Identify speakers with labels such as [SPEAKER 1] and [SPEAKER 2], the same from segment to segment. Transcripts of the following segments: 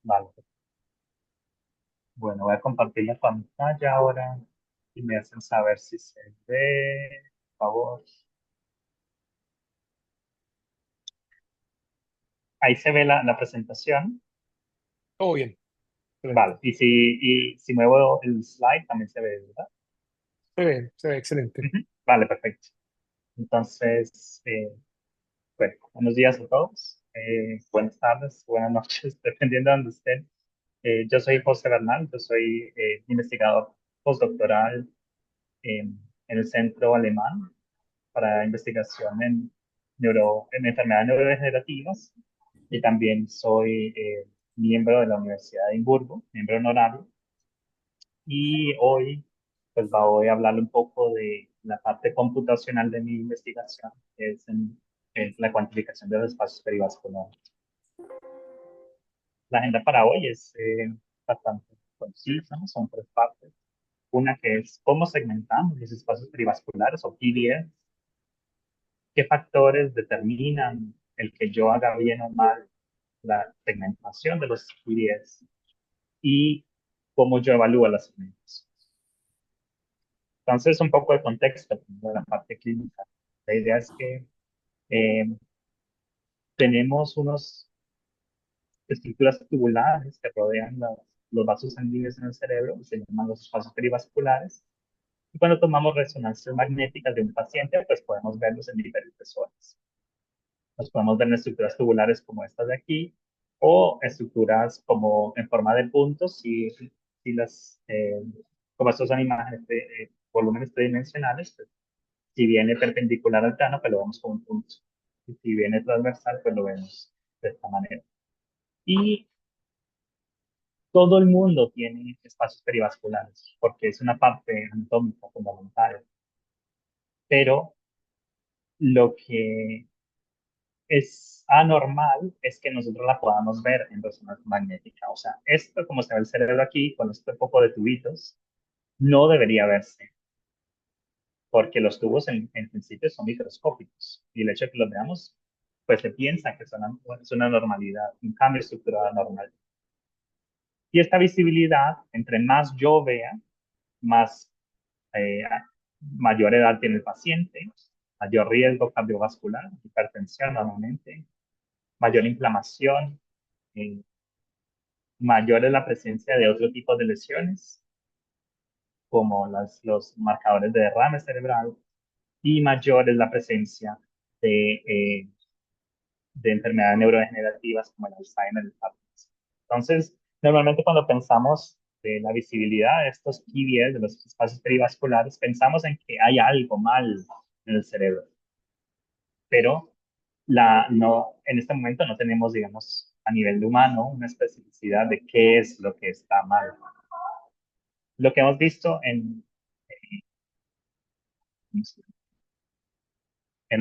[SPEAKER 1] Vale. Bueno, voy a compartir la pantalla ahora y me hacen saber si se ve, por favor. Ahí se ve la presentación.
[SPEAKER 2] Todo bien, excelente.
[SPEAKER 1] Vale. Y si muevo el slide también se ve, ¿verdad?
[SPEAKER 2] Se ve excelente.
[SPEAKER 1] Ujú. Vale, perfecto. Entonces, bueno, buenos días a todos. Buenas tardes, buenas noches, dependiendo de donde estén. Yo soy José Bernal, yo soy investigador postdoctoral en el Centro Alemán para investigación en enfermedades neurodegenerativas y también soy miembro de la Universidad de Edimburgo, miembro honorario. Y hoy pues voy a hablar un poco de la parte computacional de mi investigación, que es en la cuantificación de los espacios perivasculares. La agenda para hoy es bastante concisa, ¿no? Son tres partes. Una que es cómo segmentamos los espacios perivasculares o PDS, qué factores determinan el que yo haga bien o mal la segmentación de los PDS y cómo yo evalúo las segmentaciones. Entonces, un poco de contexto de la parte clínica. La idea es que eh, tenemos unas estructuras tubulares que rodean los vasos sanguíneos en el cerebro, que se llaman los espacios perivasculares. Y cuando tomamos resonancias magnéticas de un paciente, pues podemos verlos en diferentes zonas. Los podemos ver en estructuras tubulares como estas de aquí, o estructuras como en forma de puntos, si como estos son imágenes de volúmenes tridimensionales, pues, si viene perpendicular al plano, pues lo vemos como un punto. Y si viene transversal, pues lo vemos de esta manera. Y todo el mundo tiene espacios perivasculares, porque es una parte anatómica fundamental. Pero lo que es anormal es que nosotros la podamos ver en resonancia magnética. O sea, esto como se ve el cerebro aquí, con este poco de tubitos, no debería verse, porque los tubos en principio son microscópicos y el hecho de que los veamos, pues se piensa que es una normalidad, un cambio estructural normal. Y esta visibilidad, entre más yo vea, más eh, mayor edad tiene el paciente, mayor riesgo cardiovascular, hipertensión normalmente, mayor inflamación, eh, mayor es la presencia de otro tipo de lesiones, como los marcadores de derrame cerebral, y mayor es la presencia de, eh, de enfermedades neurodegenerativas como el Alzheimer y el Parkinson. Entonces, normalmente cuando pensamos de la visibilidad de estos PDS, de los espacios perivasculares, pensamos en que hay algo mal en el cerebro, pero no, en este momento no tenemos, digamos, a nivel humano, una especificidad de qué es lo que está mal. Lo que hemos visto en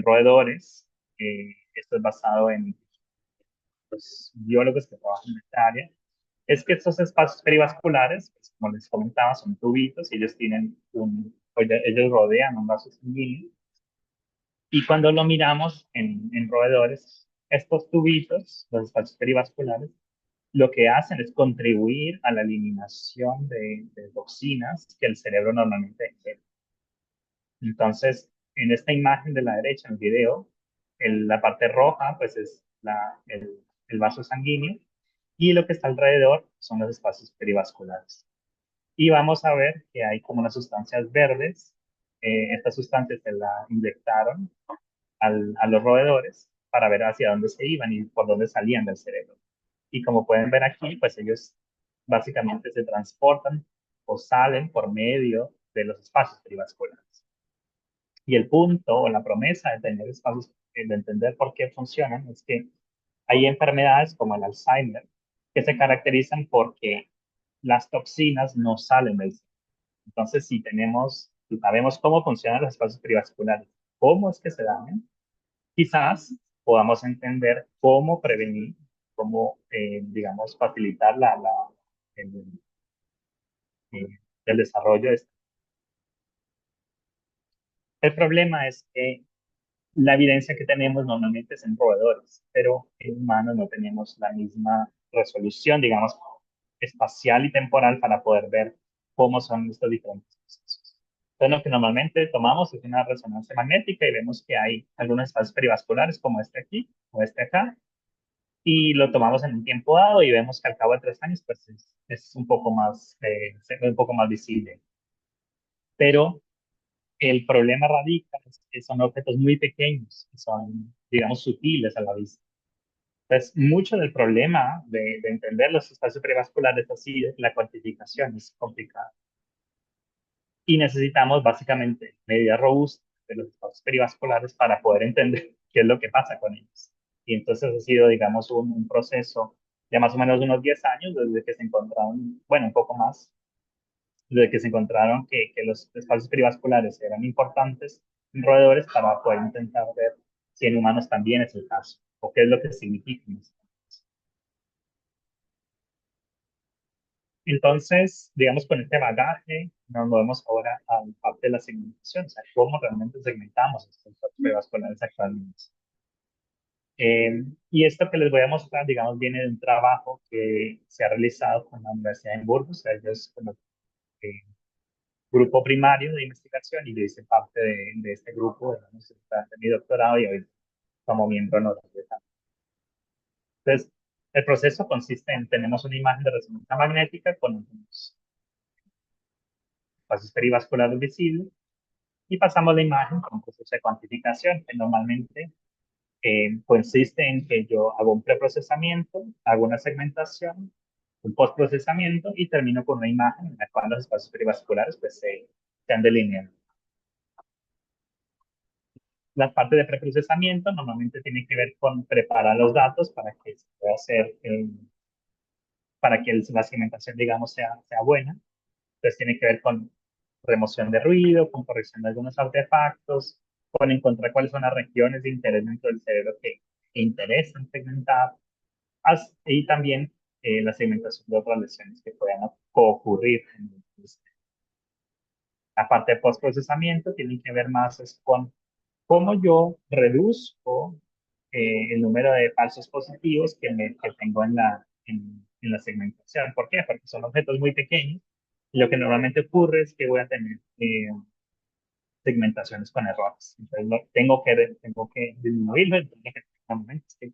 [SPEAKER 1] roedores, esto es basado en los biólogos que trabajan en esta área, es que estos espacios perivasculares, pues, como les comentaba, son tubitos y ellos tienen ellos rodean un vaso sanguíneo. Y cuando lo miramos en roedores, estos tubitos, los espacios perivasculares, lo que hacen es contribuir a la eliminación de toxinas que el cerebro normalmente ingiere. Entonces, en esta imagen de la derecha, en el video, la parte roja, pues es el vaso sanguíneo y lo que está alrededor son los espacios perivasculares. Y vamos a ver que hay como unas sustancias verdes. Estas sustancias se la inyectaron a los roedores para ver hacia dónde se iban y por dónde salían del cerebro. Y como pueden ver aquí, pues ellos básicamente se transportan o salen por medio de los espacios perivasculares. Y el punto o la promesa de tener espacios, de entender por qué funcionan, es que hay enfermedades como el Alzheimer que se caracterizan porque las toxinas no salen del cerebro. Entonces, si sabemos cómo funcionan los espacios perivasculares, cómo es que se dañan, quizás podamos entender cómo prevenir, cómo, digamos, facilitar el, eh, el desarrollo de esto. El problema es que la evidencia que tenemos normalmente es en roedores, pero en humanos no tenemos la misma. resolución, digamos, espacial y temporal para poder ver cómo son estos diferentes procesos. Entonces, lo que normalmente tomamos es una resonancia magnética y vemos que hay algunos espacios perivasculares como este aquí o este acá, y lo tomamos en un tiempo dado y vemos que al cabo de 3 años pues es un poco más visible. Pero el problema radica en que son objetos muy pequeños, que son, digamos, sutiles a la vista. Entonces, mucho del problema de entender los espacios perivasculares así es la cuantificación, es complicada. Y necesitamos básicamente medidas robustas de los espacios perivasculares para poder entender qué es lo que pasa con ellos. Y entonces ha sido, digamos, un proceso de más o menos unos 10 años desde que se encontraron, bueno, un poco más, desde que se encontraron que los espacios perivasculares eran importantes en roedores para poder intentar ver si en humanos también es el caso, o qué es lo que significa. Entonces, digamos, con este bagaje, nos movemos ahora a la parte de la segmentación, o sea, cómo realmente segmentamos estas pruebas escolares actualmente. Y esto que les voy a mostrar, digamos, viene de un trabajo que se ha realizado con la Universidad de Burgos, ellos como grupo primario de investigación y yo hice parte de este grupo, digamos, de mi doctorado y hoy como miembro honorario. Entonces, el proceso consiste en, tenemos una imagen de resonancia magnética con unos espacios perivasculares visibles y pasamos la imagen con un proceso de cuantificación que normalmente consiste en que yo hago un preprocesamiento, hago una segmentación, un postprocesamiento y termino con una imagen en la cual los espacios perivasculares pues, se han delineado. La parte de preprocesamiento normalmente tiene que ver con preparar los datos para que se pueda hacer, para que la segmentación, digamos, sea buena. Entonces tiene que ver con remoción de ruido, con corrección de algunos artefactos, con encontrar cuáles son las regiones de interés dentro del cerebro que interesan segmentar, y también la segmentación de otras lesiones que puedan ocurrir en el sistema. La parte de postprocesamiento tiene que ver más es con cómo yo reduzco el número de falsos positivos que tengo en la segmentación. ¿Por qué? Porque son objetos muy pequeños y lo que normalmente ocurre es que voy a tener segmentaciones con errores. Entonces, tengo que disminuirlo. Entonces, momentos que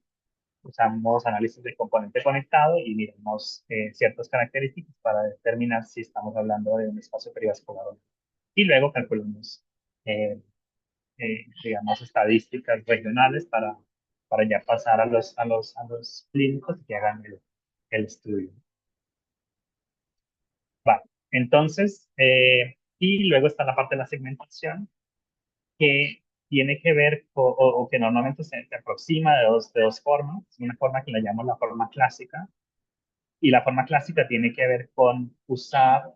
[SPEAKER 1] usamos análisis de componente conectado y miramos ciertas características para determinar si estamos hablando de un espacio perivascular o no. Y luego calculamos eh, digamos, estadísticas regionales para ya pasar a los clínicos que hagan el estudio. Vale. Entonces, y luego está la parte de la segmentación, que tiene que ver o que normalmente se aproxima de dos formas. Una forma que la llamamos la forma clásica, y la forma clásica tiene que ver con usar,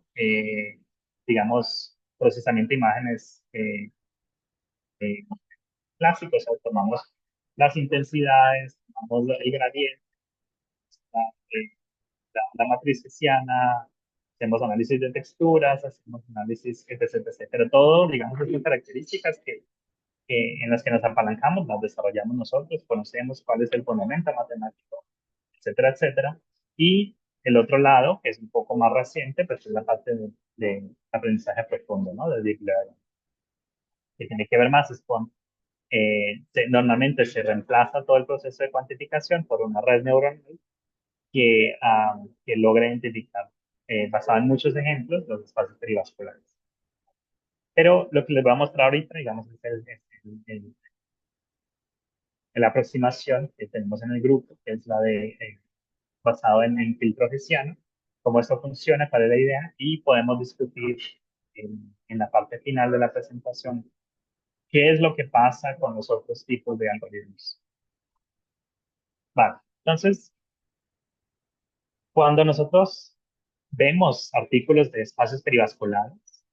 [SPEAKER 1] digamos, procesamiento de imágenes eh, clásicos, o sea, tomamos las intensidades, tomamos el gradiente, la, eh, la matriz hessiana, hacemos análisis de texturas, hacemos análisis, etc., etc. Pero todo, digamos, estas características en las que nos apalancamos, las desarrollamos nosotros, conocemos cuál es el fundamento matemático, etcétera, etcétera. Y el otro lado, que es un poco más reciente, pues es la parte de aprendizaje profundo, ¿no? De deep learning, que tiene que ver más es con normalmente se reemplaza todo el proceso de cuantificación por una red neuronal que logra identificar, basada en muchos ejemplos, los espacios perivasculares. Pero lo que les voy a mostrar ahorita, digamos, es la aproximación que tenemos en el grupo, que es la de basado en filtro hessiano, cómo esto funciona, cuál es la idea, y podemos discutir en la parte final de la presentación qué es lo que pasa con los otros tipos de algoritmos. Vale, entonces, cuando nosotros vemos artículos de espacios perivasculares,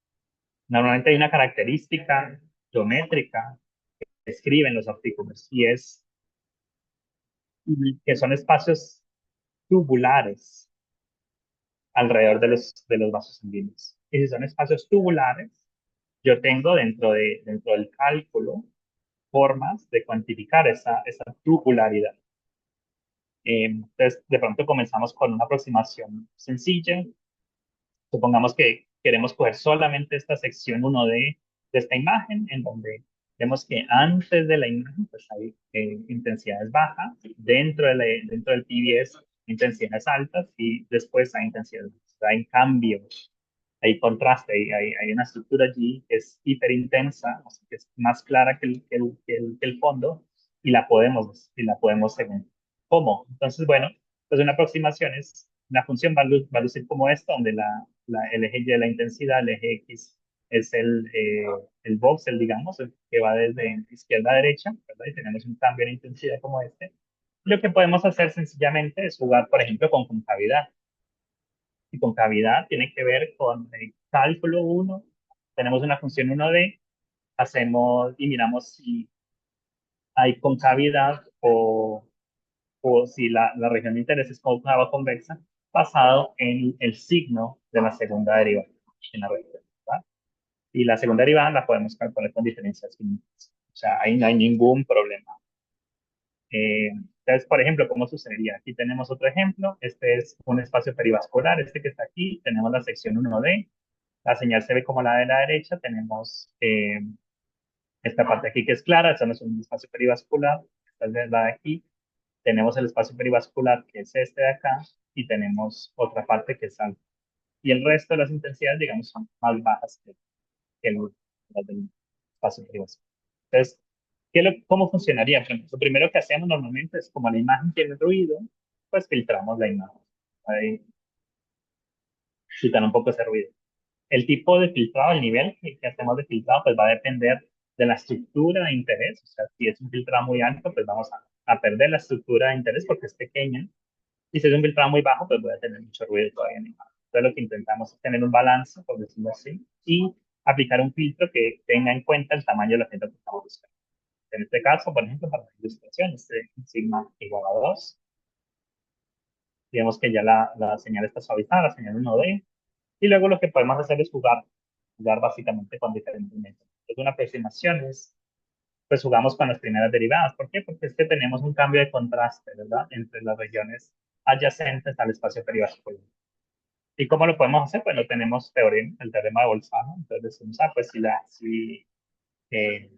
[SPEAKER 1] normalmente hay una característica geométrica que escriben los artículos y es que son espacios tubulares alrededor de los vasos sanguíneos. Y si son espacios tubulares, yo tengo dentro del cálculo formas de cuantificar esa tubularidad. Entonces, de pronto comenzamos con una aproximación sencilla. Supongamos que queremos coger solamente esta sección 1D de esta imagen, en donde vemos que antes de la imagen pues hay intensidades bajas, dentro del PBS intensidades altas y después hay intensidades bajas. Hay cambio, hay contraste, hay una estructura allí que es hiperintensa, o sea, que es más clara que el fondo y la podemos segmentar. ¿Cómo? Entonces, bueno, pues una aproximación es, una función va a lucir como esta, donde el eje Y de la intensidad, el eje X es el voxel, digamos, el que va desde izquierda a derecha, ¿verdad? Y tenemos un cambio de intensidad como este. Lo que podemos hacer sencillamente es jugar, por ejemplo, con concavidad. Y concavidad tiene que ver con el cálculo uno. Tenemos una función 1D, hacemos y miramos si hay concavidad o si la región de interés es cóncava o convexa, basado en el signo de la segunda derivada en la región, ¿verdad? Y la segunda derivada la podemos calcular con diferencias finitas. O sea, ahí no hay ningún problema. Entonces, por ejemplo, ¿cómo sucedería? Aquí tenemos otro ejemplo. Este es un espacio perivascular, este que está aquí. Tenemos la sección 1D. La señal se ve como la de la derecha. Tenemos esta parte aquí que es clara. Eso no es un espacio perivascular. Esta es la de aquí. Tenemos el espacio perivascular, que es este de acá. Y tenemos otra parte que es alta. Y el resto de las intensidades, digamos, son más bajas las del espacio perivascular. Entonces, ¿cómo funcionaría? Por ejemplo, lo primero que hacemos normalmente es, como la imagen tiene ruido, pues filtramos la imagen. Ahí quitan un poco ese ruido. El tipo de filtrado, el nivel que hacemos de filtrado, pues va a depender de la estructura de interés. O sea, si es un filtrado muy alto, pues vamos a perder la estructura de interés porque es pequeña. Y si es un filtrado muy bajo, pues voy a tener mucho ruido todavía en la imagen. Entonces, lo que intentamos es tener un balance, por decirlo así, y aplicar un filtro que tenga en cuenta el tamaño de la filtro que estamos buscando. En este caso, por ejemplo, para la ilustración, este sigma igual a 2. Digamos que ya la señal está suavizada, la señal 1D. Y luego lo que podemos hacer es jugar básicamente con diferentes métodos. Entonces, una aproximación es, pues jugamos con las primeras derivadas. ¿Por qué? Porque es que tenemos un cambio de contraste, ¿verdad? Entre las regiones adyacentes al espacio perivascular. ¿Y cómo lo podemos hacer? Pues no tenemos teorema, el teorema de Bolzano. Entonces decimos, pues eh,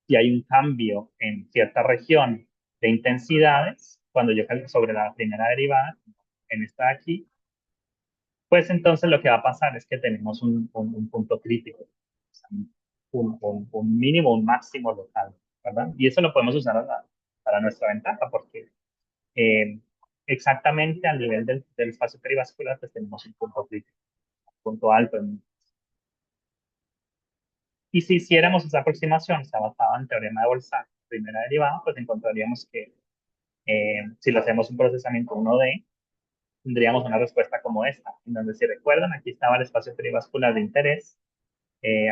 [SPEAKER 1] si hay un cambio en cierta región de intensidades, cuando yo calculo sobre la primera derivada, en esta de aquí, pues entonces lo que va a pasar es que tenemos un punto crítico, o sea, un mínimo, un máximo local, ¿verdad? Y eso lo podemos usar para nuestra ventaja, porque eh, exactamente al nivel del espacio perivascular, pues tenemos un punto crítico, un punto alto. Y si hiciéramos esa aproximación, se basada en el teorema de Bolzano, primera derivada, pues encontraríamos que si lo hacemos un procesamiento 1D, tendríamos una respuesta como esta, en donde si recuerdan, aquí estaba el espacio perivascular de interés,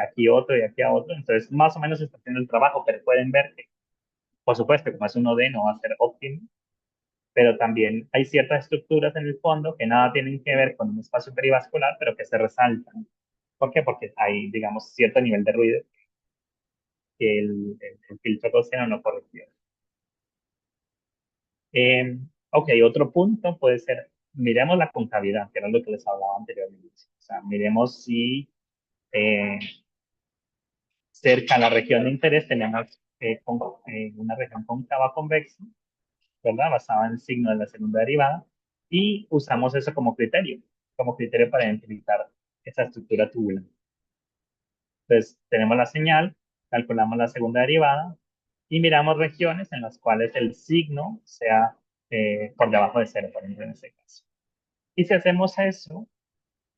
[SPEAKER 1] aquí otro y aquí a otro, entonces más o menos está haciendo el trabajo, pero pueden ver que, por supuesto, como es 1D, no va a ser óptimo, pero también hay ciertas estructuras en el fondo que nada tienen que ver con un espacio perivascular, pero que se resaltan. ¿Por qué? Porque hay, digamos, cierto nivel de ruido que el filtro gaussiano no corrigió. Ok, otro punto puede ser, miremos la concavidad, que era lo que les hablaba anteriormente. O sea, miremos si eh, cerca a la región de interés tenemos una región cóncava convexa, ¿verdad? Basada en el signo de la segunda derivada, y usamos eso como criterio para identificar esa estructura tubular. Entonces, tenemos la señal, calculamos la segunda derivada y miramos regiones en las cuales el signo sea por debajo de cero, por ejemplo, en este caso. Y si hacemos eso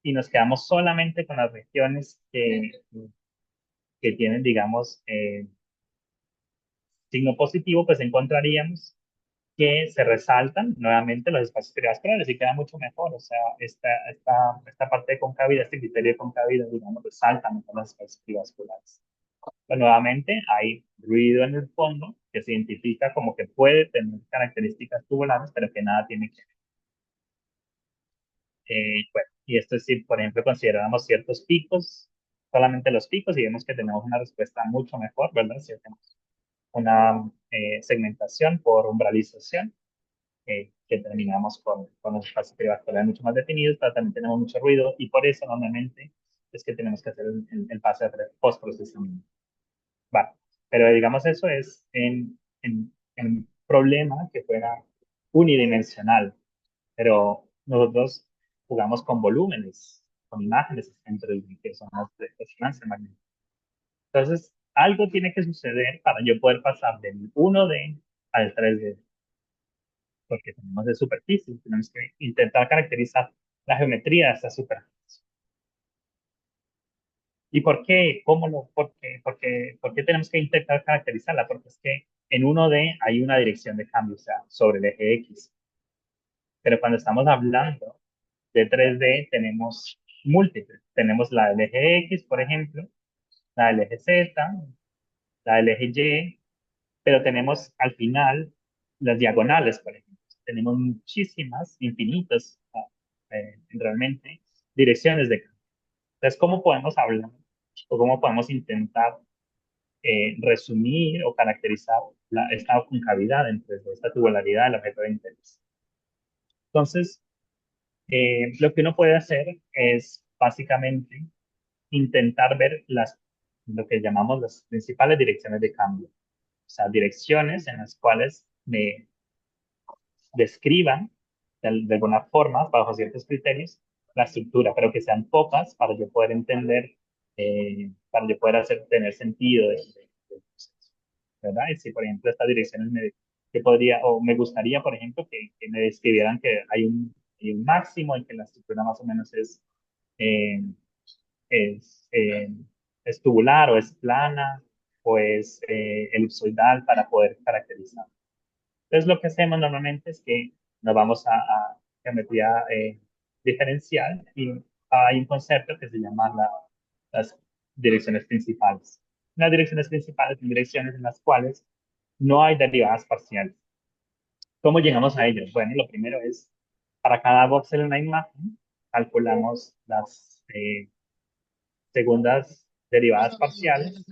[SPEAKER 1] y nos quedamos solamente con las regiones que tienen, digamos, signo positivo, pues encontraríamos que se resaltan nuevamente los espacios perivasculares y queda mucho mejor. O sea, esta parte de concavidad, este criterio de concavidad, digamos, resalta mejor los espacios perivasculares. Pero nuevamente hay ruido en el fondo que se identifica como que puede tener características tubulares, pero que nada tiene que ver. Bueno, y esto es si, por ejemplo, consideramos ciertos picos, solamente los picos, y vemos que tenemos una respuesta mucho mejor, ¿verdad? Si hacemos una segmentación por umbralización. que terminamos con los espacios perivasculares mucho más definidos, pero también tenemos mucho ruido y por eso normalmente es que tenemos que hacer el paso de postprocesamiento. Vale, pero digamos eso es en un problema que fuera unidimensional, pero nosotros jugamos con volúmenes, con imágenes en 3D, que son las de resonancia magnética. Entonces, algo tiene que suceder para yo poder pasar del 1D al 3D, porque tenemos de superficie, tenemos que intentar caracterizar la geometría de esa superficie. ¿Y por qué? ¿Por qué tenemos que intentar caracterizarla? Porque es que en 1D hay una dirección de cambio, o sea, sobre el eje X. Pero cuando estamos hablando de 3D, tenemos múltiples. Tenemos la del eje X, por ejemplo, la del eje Z, la del eje Y, pero tenemos al final las diagonales, por ejemplo. Tenemos muchísimas, infinitas, realmente, direcciones de cambio. Entonces, ¿cómo podemos hablar o cómo podemos intentar resumir o caracterizar esta concavidad entre esta tubularidad del objeto de interés? Entonces, lo que uno puede hacer es básicamente intentar ver lo que llamamos las principales direcciones de cambio. O sea, direcciones en las cuales me describan de alguna forma, bajo ciertos criterios, la estructura, pero que sean pocas para yo poder entender, para yo poder tener sentido del proceso, ¿verdad? Y si, por ejemplo, estas direcciones que podría, o me gustaría, por ejemplo, que me describieran que hay un máximo en que la estructura más o menos eh, es, eh, es tubular o es plana o es elipsoidal para poder caracterizar. Entonces, lo que hacemos normalmente es que nos vamos a geometría diferencial y hay un concepto que se llama las direcciones principales. Las direcciones principales son direcciones en las cuales no hay derivadas parciales. ¿Cómo llegamos a ellos? Bueno, lo primero es, para cada voxel en la imagen, calculamos las segundas derivadas parciales,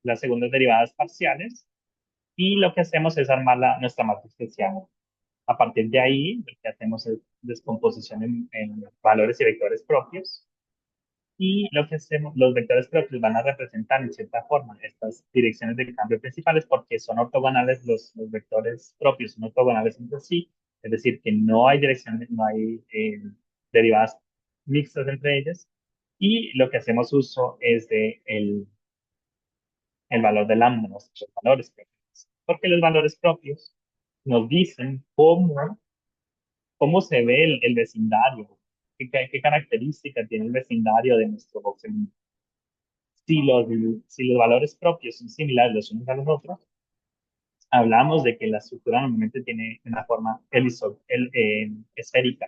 [SPEAKER 1] las segundas derivadas parciales, y lo que hacemos es armar nuestra matriz hessiana. A partir de ahí, lo que hacemos es descomposición en valores y vectores propios. Y lo que hacemos, los vectores propios van a representar en cierta forma estas direcciones de cambio principales porque son ortogonales, los vectores propios son ortogonales entre sí, es decir, que no hay direcciones, no hay derivadas mixtas entre ellas. Y lo que hacemos uso es de el valor de lambda, los valores propios. Porque los valores propios nos dicen cómo se ve el vecindario, qué características tiene el vecindario de nuestro voxel. Si los, si los valores propios son similares los unos a los otros, hablamos de que la estructura normalmente tiene una forma esférica.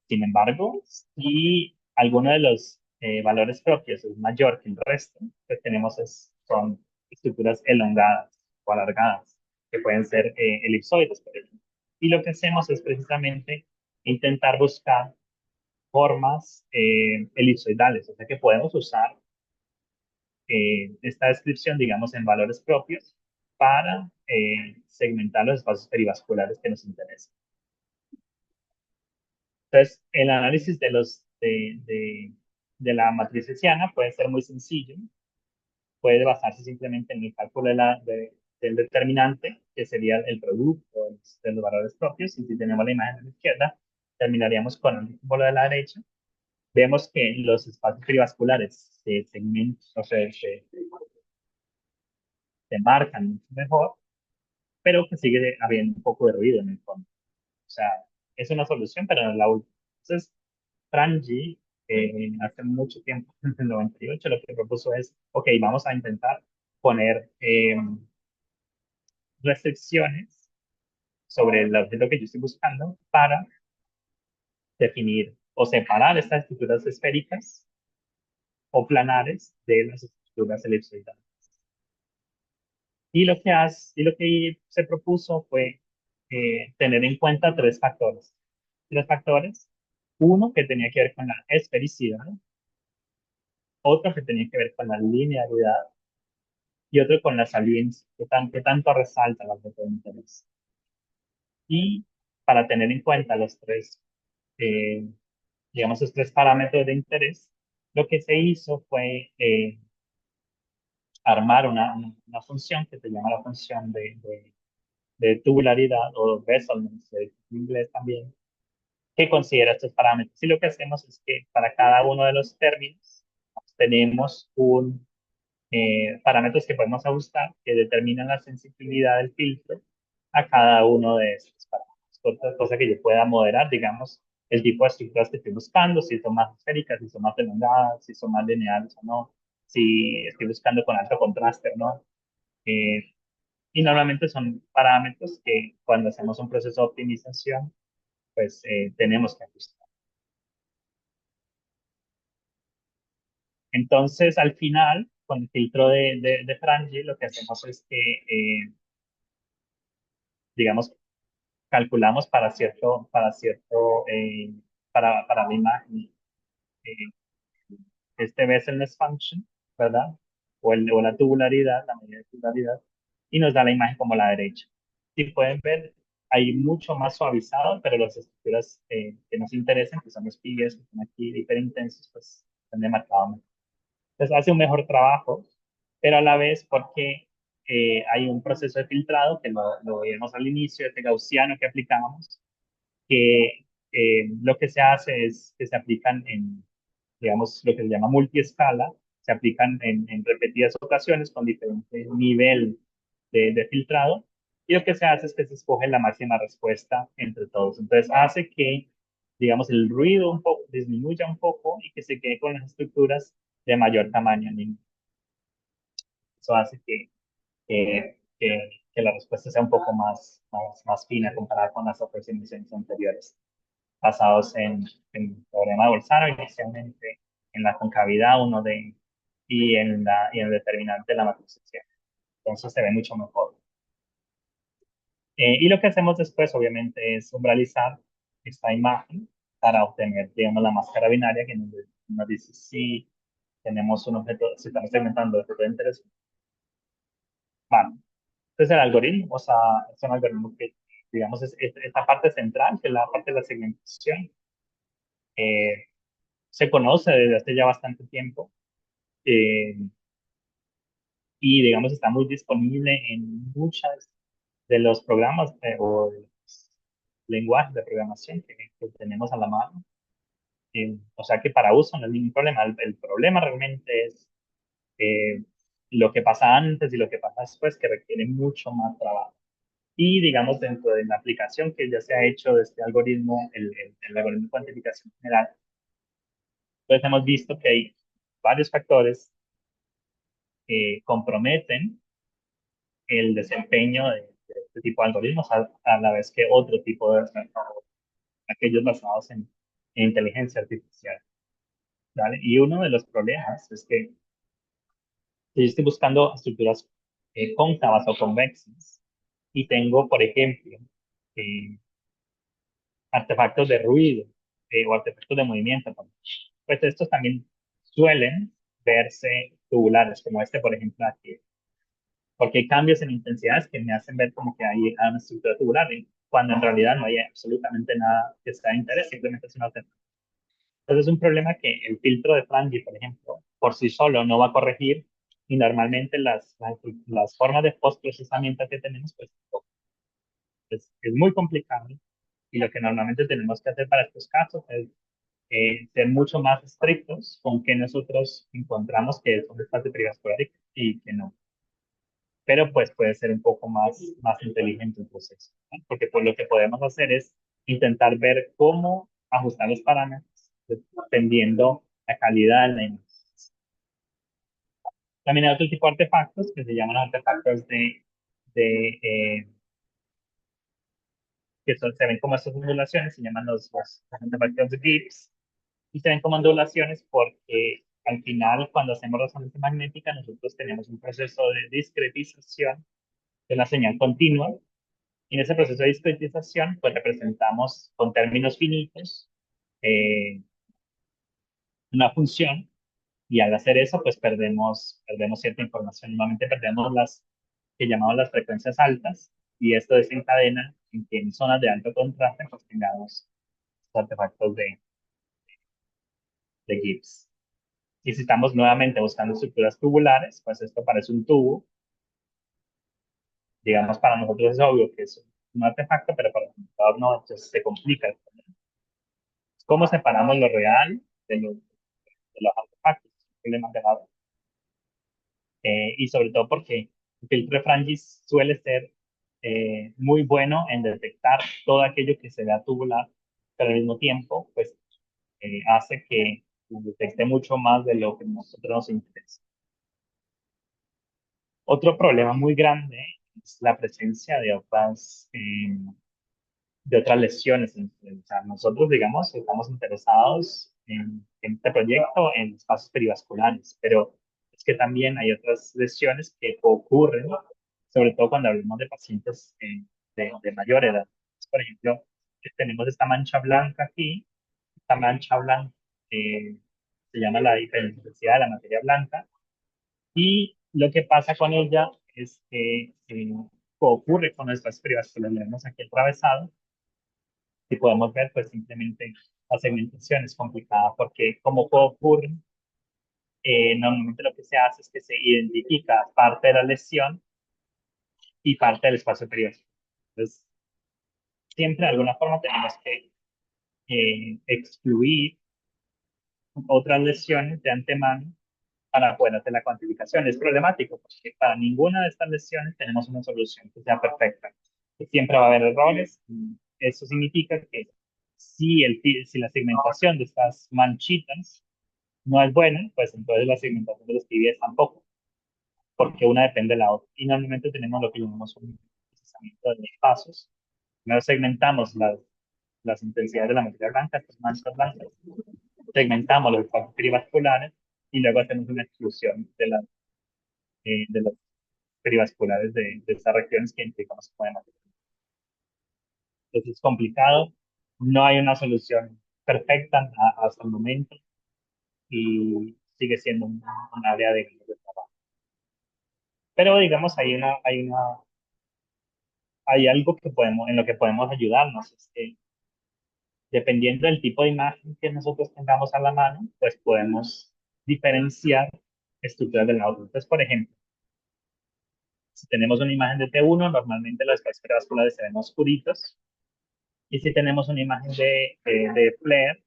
[SPEAKER 1] Sin embargo, si alguno de los valores propios es mayor que el resto, pues son estructuras elongadas o alargadas, que pueden ser elipsoides, por ejemplo. Y lo que hacemos es precisamente intentar buscar formas elipsoidales, o sea que podemos usar esta descripción, digamos, en valores propios para segmentar los espacios perivasculares que nos interesan. Entonces, el análisis de la matriz hessiana puede ser muy sencillo, puede basarse simplemente en el cálculo del determinante, que sería el producto de los valores propios, y si tenemos la imagen de la izquierda, terminaríamos con el símbolo de la derecha. Vemos que los espacios perivasculares se segmentan, o sea, se marcan mucho mejor, pero que sigue habiendo un poco de ruido en el fondo. O sea, es una solución, pero no es la última. Entonces, Frangi, hace mucho tiempo, en el 98, lo que propuso es, ok, vamos a intentar poner restricciones sobre el objeto que yo estoy buscando para definir o separar estas estructuras esféricas o planares de las estructuras elipsoidales. Y lo que se propuso fue tener en cuenta tres factores. Tres factores. Uno que tenía que ver con la esfericidad, otro que tenía que ver con la linealidad y otro con la saliencia, qué tanto resalta la foto de interés. Y para tener en cuenta los tres, eh, digamos, los tres parámetros de interés, lo que se hizo fue armar una función que se llama la función de tubularidad o Besselman, se dice en inglés también, que considera estos parámetros. Y lo que hacemos es que para cada uno de los términos tenemos parámetros que podemos ajustar que determinan la sensibilidad del filtro a cada uno de estos parámetros. Otra cosa que yo pueda moderar, digamos, el tipo de estructuras que estoy buscando, si son más esféricas, si son más redondeadas, si son más lineales o no, si estoy buscando con alto contraste o no. Eh, y normalmente son parámetros que cuando hacemos un proceso de optimización, pues tenemos que ajustar. Entonces, al final, con el filtro de Frangi, lo que hacemos es que, digamos, calculamos para la imagen, eh, este Besselness function, ¿verdad? O la tubularidad, la medida de tubularidad, y nos da la imagen como la derecha. Si pueden ver, hay mucho más suavizado, pero las estructuras que nos interesan, que son los pigues, que son aquí hiperintensos, pues están demarcados. Entonces hace un mejor trabajo, pero a la vez porque hay un proceso de filtrado que lo vimos al inicio, este gaussiano que aplicamos, que lo que se hace es que se aplican en, digamos, lo que se llama multiescala, se aplican en repetidas ocasiones con diferente nivel de filtrado, y lo que se hace es que se escoge la máxima respuesta entre todos. Entonces hace que, digamos, el ruido un poco, disminuya un poco y que se quede con las estructuras de mayor tamaño. Eso hace que la respuesta sea un poco más fina comparada con las aproximaciones anteriores, basados en el teorema de Bolzano inicialmente, en la concavidad y en el determinante de la matrización. Entonces se ve mucho mejor. Y lo que hacemos después, obviamente, es umbralizar esta imagen para obtener, digamos, la máscara binaria que nos dice si tenemos un objeto, si estamos segmentando el objeto de interés. Vale. Entonces, el algoritmo, o sea, es un algoritmo que, digamos, es esta parte central, que es la parte de la segmentación. Eh, Se conoce desde hace ya bastante tiempo eh, y, digamos, está muy disponible en muchas de los programas o de los lenguajes de programación que tenemos a la mano. O sea que para uso no hay ningún problema. El problema realmente es eh, lo que pasa antes y lo que pasa después, que requiere mucho más trabajo. Y digamos, dentro de la aplicación que ya se ha hecho de este algoritmo, el algoritmo de cuantificación general, pues hemos visto que hay varios factores que comprometen el desempeño de este tipo de algoritmos a la vez que otro tipo de aquellos basados en inteligencia artificial. ¿Vale? Y uno de los problemas es que si yo estoy buscando estructuras cóncavas o convexas y tengo, por ejemplo, eh, artefactos de ruido o artefactos de movimiento, pues estos también suelen verse tubulares, como este, por ejemplo, aquí, porque hay cambios en intensidades que me hacen ver como que hay una estructura tubular, cuando en realidad no hay absolutamente nada que sea de interés, simplemente es una alternativa. Entonces es un problema que el filtro de Frangi, por ejemplo, por sí solo no va a corregir y normalmente las formas de postprocesamiento que tenemos, pues es muy complicado y lo que normalmente tenemos que hacer para estos casos es ser mucho más estrictos con que nosotros encontramos que son estas de esporádica y que no. Pero pues puede ser un poco más inteligente el proceso, ¿no? Porque pues lo que podemos hacer es intentar ver cómo ajustar los parámetros dependiendo la calidad de la imagen. También hay otro tipo de artefactos que se llaman artefactos de se ven como estas ondulaciones, se llaman los artefactos de Gibbs, y se ven como ondulaciones porque al final, cuando hacemos resonancia magnética, nosotros tenemos un proceso de discretización de la señal continua. Y en ese proceso de discretización, pues representamos con términos finitos eh, una función Y al hacer eso, pues perdemos cierta información. Normalmente perdemos las que llamamos las frecuencias altas y esto desencadena en que en zonas de alto contraste pues tengamos artefactos de Gibbs. Y si estamos nuevamente buscando estructuras tubulares, pues esto parece un tubo. Digamos, para nosotros es obvio que es un artefacto, pero para el computador no, entonces se complica. ¿Cómo separamos lo real de los artefactos? Es un problema grave. Y sobre todo porque el filtro Frangis suele ser muy bueno en detectar todo aquello que se vea tubular, pero al mismo tiempo, pues hace que detecte mucho más de lo que a nosotros nos interesa. Otro problema muy grande es la presencia de otras lesiones. O sea, nosotros, digamos, estamos interesados en este proyecto en espacios perivasculares, pero es que también hay otras lesiones que ocurren, sobre todo cuando hablamos de pacientes de mayor edad. Por ejemplo, tenemos esta mancha blanca aquí, esta mancha blanca se llama la hiperintensidad de la materia blanca, y lo que pasa con ella es que ocurre con nuestras perivasculares, lo vemos aquí atravesado, y podemos ver, pues simplemente la segmentación es complicada porque como ocurre, normalmente lo que se hace es que se identifica parte de la lesión y parte del espacio periodo. Entonces, siempre de alguna forma tenemos que excluir otras lesiones de antemano para poder hacer la cuantificación. Es problemático porque para ninguna de estas lesiones tenemos una solución que sea perfecta. Que siempre va a haber errores. Y eso significa que si la segmentación de estas manchitas no es buena, pues entonces la segmentación de los tibias tampoco, porque una depende de la otra. Y normalmente tenemos lo que llamamos un procesamiento de pasos. Primero segmentamos las intensidades de la materia blanca, estas manchas blancas, segmentamos los espacios perivasculares y luego hacemos una exclusión de los perivasculares de estas regiones que implicamos que pueden hacer. Entonces es complicado, no hay una solución perfecta hasta el momento y sigue siendo un área de trabajo. Pero digamos, hay algo que podemos, en lo que podemos ayudarnos, es que dependiendo del tipo de imagen que nosotros tengamos a la mano, pues podemos diferenciar estructuras del audio. Entonces, por ejemplo, si tenemos una imagen de T1, normalmente los espacios perivasculares se ven oscuritos, y si tenemos una imagen de FLAIR,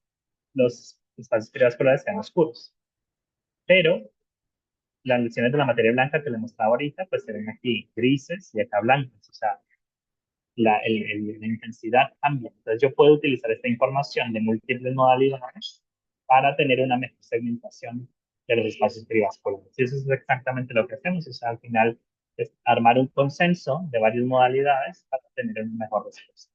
[SPEAKER 1] los espacios perivasculares se ven oscuros. Pero las lesiones de la materia blanca que le mostraba ahorita, pues se ven aquí grises y acá blancas. O sea, la intensidad cambia. Entonces yo puedo utilizar esta información de múltiples modalidades para tener una mejor segmentación de los espacios perivasculares. Y eso es exactamente lo que hacemos. O sea, al final es armar un consenso de varias modalidades para tener una mejor respuesta.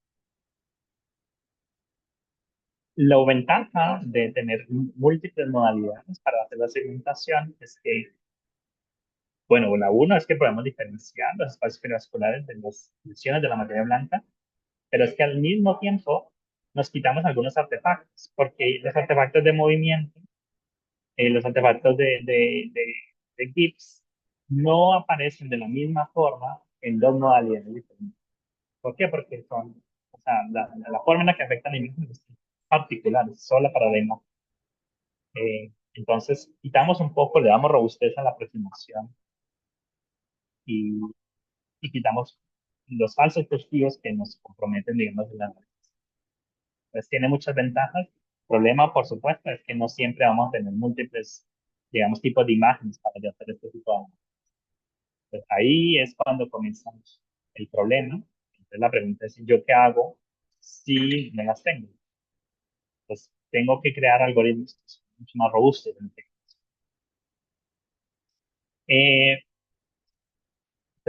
[SPEAKER 1] La ventaja de tener múltiples modalidades para hacer la segmentación es que, bueno, la uno es que podemos diferenciar los espacios perivasculares de las lesiones de la materia blanca, pero es que al mismo tiempo nos quitamos algunos artefactos, porque los artefactos de movimiento, los artefactos de Gibbs, no aparecen de la misma forma en dos modalidades diferentes. ¿Por qué? Porque son, o sea, la forma en la que afectan la imagen es particular, es sola para la imagen. Entonces, quitamos un poco, le damos robustez a la aproximación y, y quitamos los falsos positivos que nos comprometen, digamos, en la análisis. Pues tiene muchas ventajas. El problema, por supuesto, es que no siempre vamos a tener múltiples, digamos, tipos de imágenes para hacer este tipo de análisis. Pues ahí es cuando comenzamos el problema. Entonces, la pregunta es, ¿yo qué hago si no las tengo? Pues tengo que crear algoritmos que son mucho más robustos. Eh,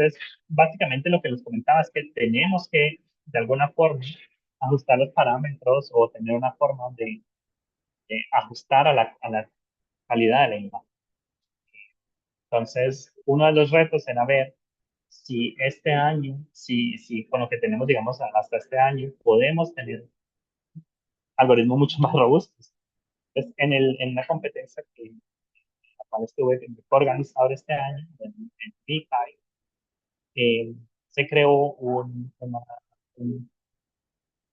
[SPEAKER 1] Entonces, básicamente lo que les comentaba es que tenemos que, de alguna forma, ajustar los parámetros o tener una forma de ajustar a la calidad de la imagen. Entonces, uno de los retos era ver si este año, si con lo que tenemos, digamos, hasta este año, podemos tener algoritmos mucho más robustos. Entonces, en la competencia cual estuve organizador este año, en MICAI, se creó un-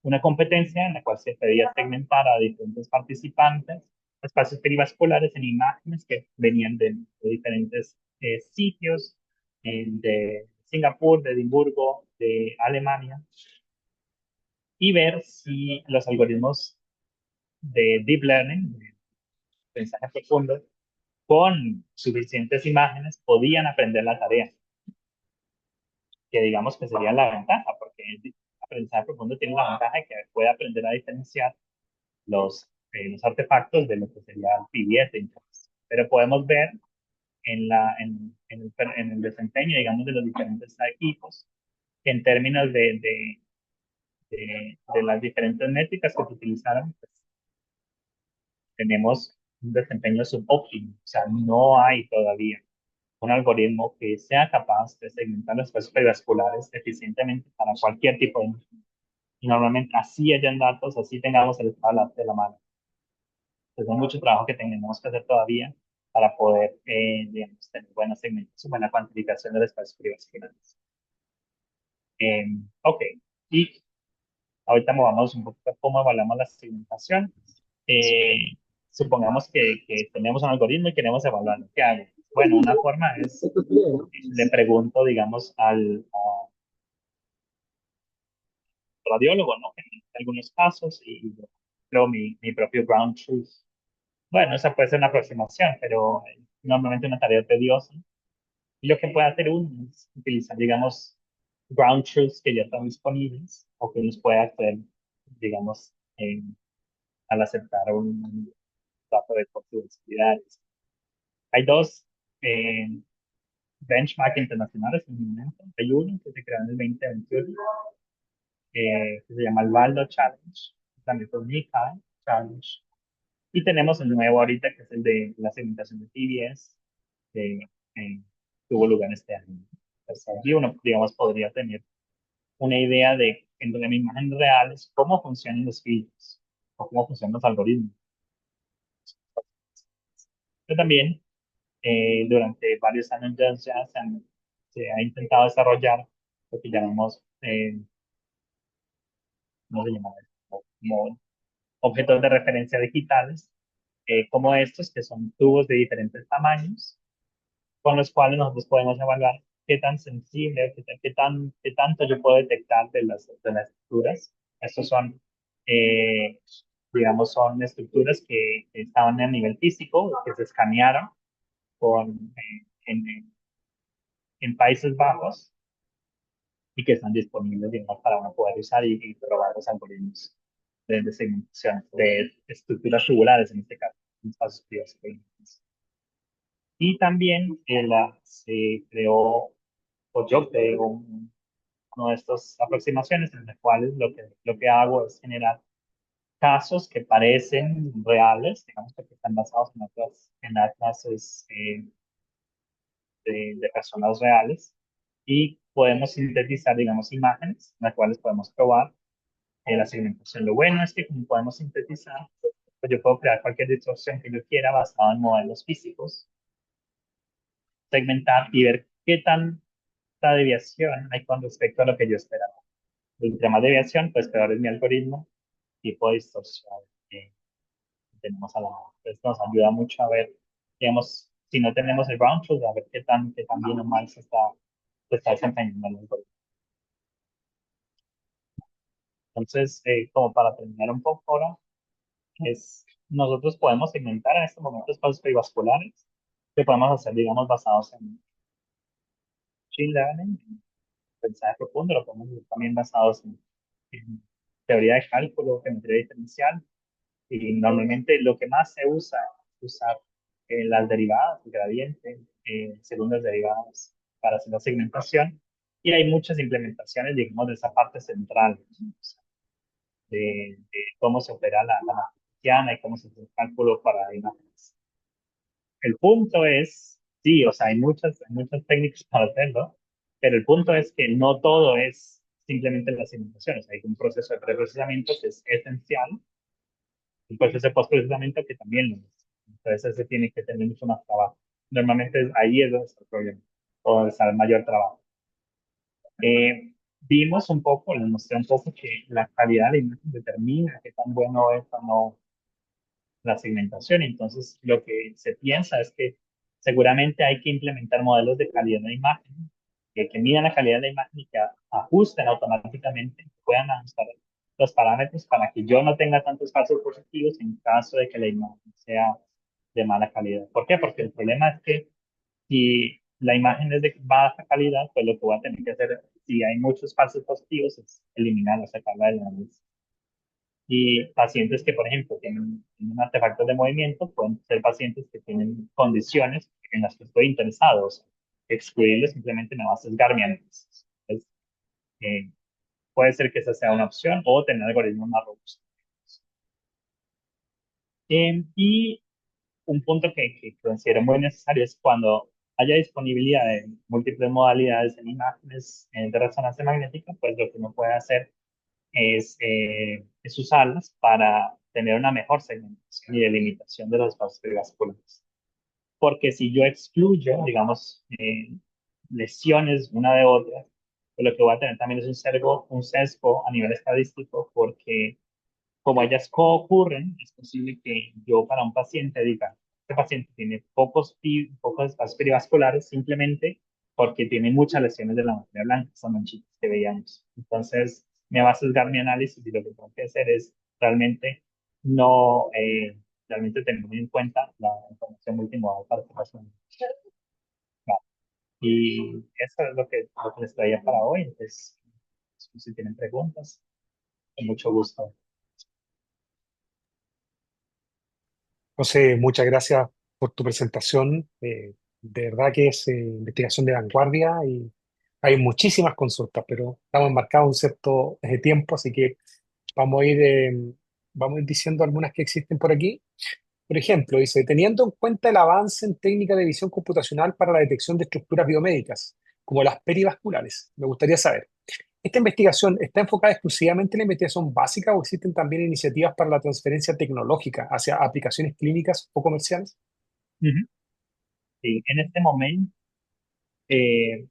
[SPEAKER 1] una competencia en la cual se pedía segmentar a diferentes participantes espacios perivasculares en imágenes que venían de diferentes sitios, de Singapur, de Edimburgo, de Alemania, y ver si los algoritmos de deep learning, de aprendizaje profundo, con suficientes imágenes podían aprender la tarea, que digamos que sería la ventaja, porque el aprendizaje profundo tiene la ventaja de que puede aprender a diferenciar los artefactos de lo que sería el PDF de interés. Pero podemos ver en el desempeño, digamos, de los diferentes equipos, que en términos de las diferentes métricas que se utilizaron, pues, tenemos un desempeño subóptimo. O sea, no hay todavía un algoritmo que sea capaz de segmentar los espacios perivasculares eficientemente para cualquier tipo de imagen. Y normalmente así hayan datos, así tengamos el estado de la mano. Entonces hay mucho trabajo que tenemos que hacer todavía para poder, digamos, tener buena segmentación, buena cuantificación de los espacios perivasculares. Ok, y ahorita movamos un poquito a cómo evaluamos la segmentación. Eh, Supongamos que tenemos un algoritmo y queremos evaluarlo. ¿Qué hago? Bueno, una forma es, le pregunto, digamos, al radiólogo, ¿no? En algunos casos, y yo creo mi propio ground truth. Bueno, esa puede ser una aproximación, pero normalmente una tarea tediosa. Y lo que puede hacer uno es utilizar, digamos, ground truths que ya están disponibles o que uno puede hacer, digamos, al aceptar un dato de confidencialidad. Hay dos eh, benchmark internacionales en el momento. Hay uno que se creó en el 2021, que se llama el Valdo Challenge, también por MICA Challenge. Y tenemos el nuevo ahorita, que es el de la segmentación de TBS, que tuvo lugar este año. Entonces, aquí uno, digamos, podría tener una idea de, en imágenes reales, cómo funcionan los filtros o cómo funcionan los algoritmos. Pero también, durante varios años ya se ha intentado desarrollar lo que llamamos, ¿cómo se llama? Como objetos de referencia digitales, como estos, que son tubos de diferentes tamaños, con los cuales nosotros podemos evaluar qué tan sensible, qué tanto yo puedo detectar de las estructuras. Estos son, eh, digamos, son estructuras que estaban a nivel físico, que se escanearon con, en Países Bajos y que están disponibles, digamos, para uno poder usar y probar los algoritmos de segmentación de estructuras tubulares, en este caso, en espacios privados. Y también se creó, o yo creo, una de estas aproximaciones en las cuales lo que hago es generar casos que parecen reales, digamos que están basados en atlases de personas reales, y podemos sintetizar, digamos, imágenes, en las cuales podemos probar la segmentación. Lo bueno es que como podemos sintetizar, pues yo puedo crear cualquier distorsión que yo quiera basada en modelos físicos, segmentar y ver qué tanta deviación hay con respecto a lo que yo esperaba. Entre más deviación, pues peor es mi algoritmo, tipo de distorsión que tenemos a la mano. Entonces nos ayuda mucho a ver, digamos, si no tenemos el ground truth, a ver qué tan bien o mal se está desempeñando el algoritmo. Entonces, como para terminar un poco ahora, nosotros podemos segmentar en este momento espacios perivasculares que podemos hacer, digamos, basados en machine learning, en aprendizaje profundo, lo podemos hacer también basados en teoría de cálculo, geometría diferencial. Y normalmente lo que más se usa es usar las derivadas, el gradiente, segundas derivadas para hacer la segmentación. Y hay muchas implementaciones, digamos, de esa parte central, ¿no? O sea, de cómo se opera la matriciana y cómo se hace el cálculo para imágenes. El punto es, sí, o sea, hay muchas técnicas para hacerlo, pero el punto es que no todo es simplemente las segmentaciones. Hay un proceso de preprocesamiento que es esencial, un proceso de postprocesamiento que también lo es. Entonces, ese tiene que tener mucho más trabajo. Normalmente ahí es donde está el problema, o donde está el mayor trabajo. Vimos un poco, les mostré un poco que la calidad de la imagen determina qué tan bueno es o no la segmentación. Entonces, lo que se piensa es que seguramente hay que implementar modelos de calidad de imagen que midan la calidad de la imagen y que ajusten automáticamente, que puedan ajustar los parámetros para que yo no tenga tantos falsos positivos en caso de que la imagen sea de mala calidad. ¿Por qué? Porque el problema es que si la imagen es de baja calidad, pues lo que voy a tener que hacer, si hay muchos falsos positivos, es eliminarla, sacarla del análisis. Y pacientes que, por ejemplo, tienen artefactos de movimiento, pueden ser pacientes que tienen condiciones en las que estoy interesado. O sea, excluirlos simplemente me va a sesgar mi análisis. Entonces, eh, puede ser que esa sea una opción o tener algoritmos más robustos. Y un punto que considero muy necesario es cuando haya disponibilidad de múltiples modalidades en imágenes de resonancia magnética, pues lo que uno puede hacer es usarlas para tener una mejor segmentación y delimitación de los espacios perivasculares. Porque si yo excluyo, digamos, lesiones una de otra, pues lo que voy a tener también es un sesgo a nivel estadístico, porque como ellas coocurren, es posible que yo para un paciente diga, este paciente tiene pocos espacios perivasculares simplemente porque tiene muchas lesiones de la materia blanca, son manchitas que veíamos. Entonces, me va a sesgar mi análisis y lo que tengo que hacer es realmente no, realmente tener muy en cuenta la información multimodal para el paciente. Y eso es lo que les traía para hoy. Entonces, si tienen preguntas, con mucho gusto.
[SPEAKER 2] José, muchas gracias por tu presentación. De verdad que es investigación de vanguardia y hay muchísimas consultas, pero estamos enmarcados en un cierto tiempo, así que vamos a ir, vamos a ir diciendo algunas que existen por aquí. Por ejemplo, dice, teniendo en cuenta el avance en técnicas de visión computacional para la detección de estructuras biomédicas, como las perivasculares, me gustaría saber, ¿esta investigación está enfocada exclusivamente en la investigación básica o existen también iniciativas para la transferencia tecnológica hacia aplicaciones clínicas o comerciales?
[SPEAKER 1] Ujú. Sí, en este momento, eh,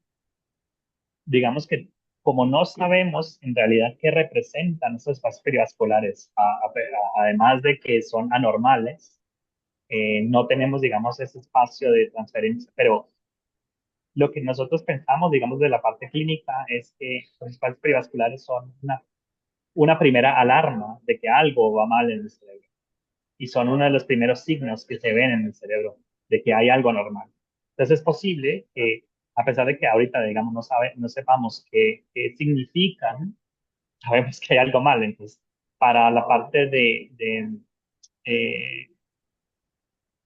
[SPEAKER 1] digamos que como no sabemos en realidad qué representan esos espacios perivasculares, además de que son anormales, no tenemos, digamos, ese espacio de transferencia, pero lo que nosotros pensamos, digamos, de la parte clínica es que los espacios perivasculares son una primera alarma de que algo va mal en el cerebro y son uno de los primeros signos que se ven en el cerebro de que hay algo normal. Entonces es posible que, a pesar de que ahorita, digamos, no sepamos qué significan, sabemos que hay algo mal. Entonces, para la parte eh,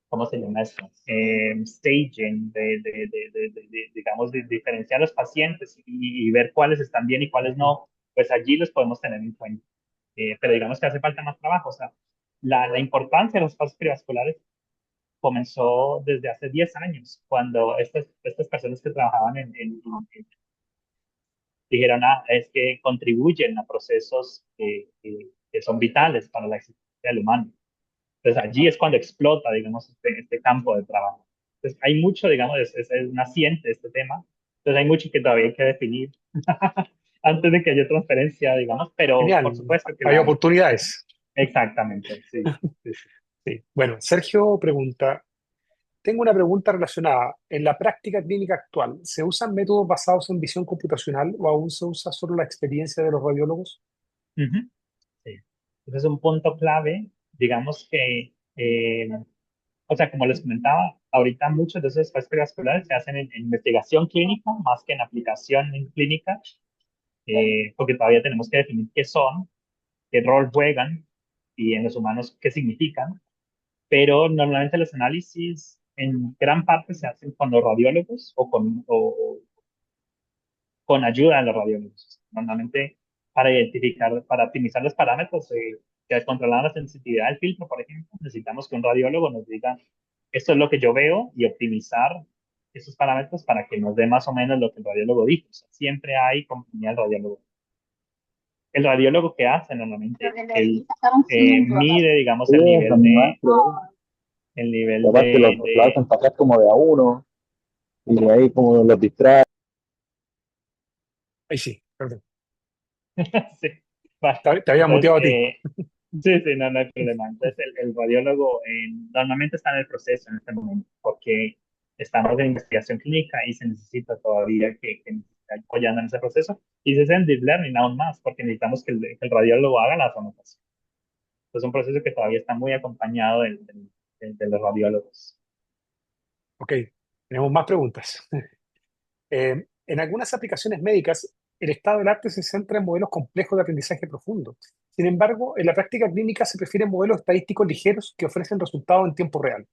[SPEAKER 1] ¿cómo se llama esto? Staging, digamos, de diferenciar a los pacientes y ver cuáles están bien y cuáles no, pues allí los podemos tener en cuenta. Pero digamos que hace falta más trabajo. O sea, la importancia de los espacios perivasculares comenzó desde hace 10 años, cuando estas personas que trabajaban dijeron, es que contribuyen a procesos que son vitales para la existencia del humano. Entonces allí es cuando explota, digamos, este campo de trabajo. Entonces hay mucho, digamos, es naciente este tema. Entonces hay mucho que todavía hay que definir antes de que haya transferencia, digamos, pero por
[SPEAKER 2] Genial,
[SPEAKER 1] supuesto que
[SPEAKER 2] hay
[SPEAKER 1] la...
[SPEAKER 2] oportunidades.
[SPEAKER 1] Exactamente, sí, sí, sí.
[SPEAKER 2] Sí. Bueno, Sergio pregunta, tengo una pregunta relacionada. En la práctica clínica actual, ¿se usan métodos basados en visión computacional o aún se usa solo la experiencia de los radiólogos?
[SPEAKER 1] Ujú. Sí. Ese es un punto clave, digamos que, o sea, como les comentaba, ahorita muchos de esos espacios cardiovasculares se hacen en investigación clínica más que en aplicación en clínica, porque todavía tenemos que definir qué son, qué rol juegan y en los humanos qué significan, pero normalmente los análisis en gran parte se hacen con los radiólogos o con ayuda de los radiólogos. Normalmente para identificar, para optimizar los parámetros que controlan la sensitividad del filtro, por ejemplo, necesitamos que un radiólogo nos diga, esto es lo que yo veo y optimizar esos parámetros para que nos dé más o menos lo que el radiólogo dijo. O sea, siempre hay compañía del radiólogo. El radiólogo que hace normalmente, él mide, digamos, el nivel de, el
[SPEAKER 3] Y
[SPEAKER 1] nivel
[SPEAKER 3] aparte los hacen pasar como de a uno y ahí como los distrae.
[SPEAKER 2] Ahí sí, perdón.
[SPEAKER 1] sí, vale.
[SPEAKER 2] Te había
[SPEAKER 1] Entonces,
[SPEAKER 2] muteado a ti.
[SPEAKER 1] sí, sí, no, no hay problema. Entonces, el radiólogo normalmente está en el proceso en este momento, porque estamos en investigación clínica y se necesita todavía que esté apoyando en ese proceso. Y se hace en deep learning aún más, porque necesitamos que el radiólogo haga las anotaciones. Es un proceso que todavía está muy acompañado de los radiólogos.
[SPEAKER 2] Ok, tenemos más preguntas. En algunas aplicaciones médicas, el estado del arte se centra en modelos complejos de aprendizaje profundo. Sin embargo, en la práctica clínica se prefieren modelos estadísticos ligeros que ofrecen resultados en tiempo real.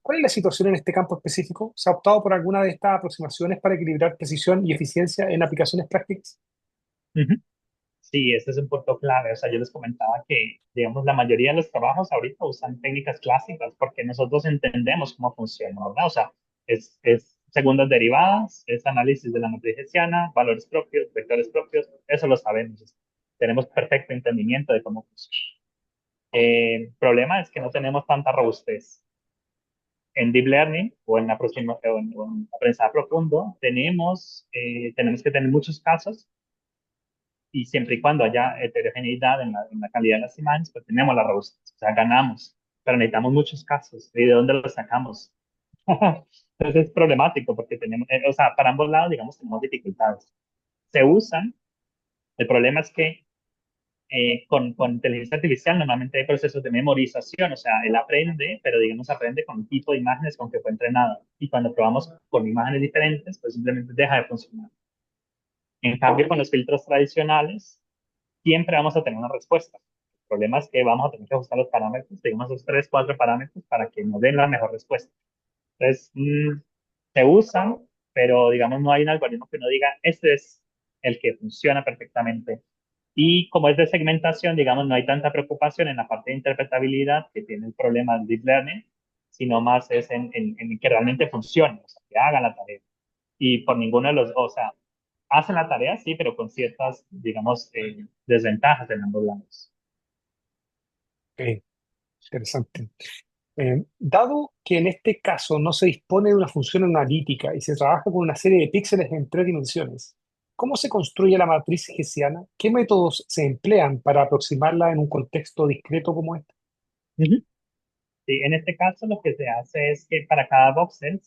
[SPEAKER 2] ¿Cuál es la situación en este campo específico? ¿Se ha optado por alguna de estas aproximaciones para equilibrar precisión y eficiencia en aplicaciones prácticas?
[SPEAKER 1] Ujú. Sí, este es un punto clave. O sea, yo les comentaba que, digamos, la mayoría de los trabajos ahorita usan técnicas clásicas porque nosotros entendemos cómo funciona, ¿verdad? O sea, es segundas derivadas, es análisis de la matriz hessiana, valores propios, vectores propios, eso lo sabemos. Tenemos perfecto entendimiento de cómo funciona. El problema es que no tenemos tanta robustez. En deep learning o en aprendizaje profundo tenemos que tener muchos casos y siempre y cuando haya heterogeneidad en la calidad de las imágenes, pues tenemos la robustez, o sea, ganamos, pero necesitamos muchos casos. ¿Y de dónde los sacamos? Entonces es problemático porque tenemos, o sea, para ambos lados, digamos, tenemos dificultades. Se usan, el problema es que con inteligencia artificial normalmente hay procesos de memorización, o sea, él aprende, pero digamos aprende con el tipo de imágenes con que fue entrenado. Y cuando probamos con imágenes diferentes, pues simplemente deja de funcionar. En cambio, con los filtros tradicionales, siempre vamos a tener una respuesta. El problema es que vamos a tener que ajustar los parámetros, digamos esos tres, cuatro parámetros para que nos den la mejor respuesta. Entonces, se usan, pero digamos no hay un algoritmo que uno diga, este es el que funciona perfectamente. Y como es de segmentación, digamos, no hay tanta preocupación en la parte de interpretabilidad que tiene el problema del deep learning, sino más es en que realmente funcione, o sea, que haga la tarea. Y por ninguno de los, o sea, hacen la tarea, sí, pero con ciertas, digamos, desventajas en ambos lados.
[SPEAKER 2] Ok, interesante. Dado que en este caso no se dispone de una función analítica y se trabaja con una serie de píxeles en tres dimensiones, ¿cómo se construye la matriz hessiana? ¿Qué métodos se emplean para aproximarla en un contexto discreto como este?
[SPEAKER 1] Ujú. Sí, en este caso lo que se hace es que para cada voxel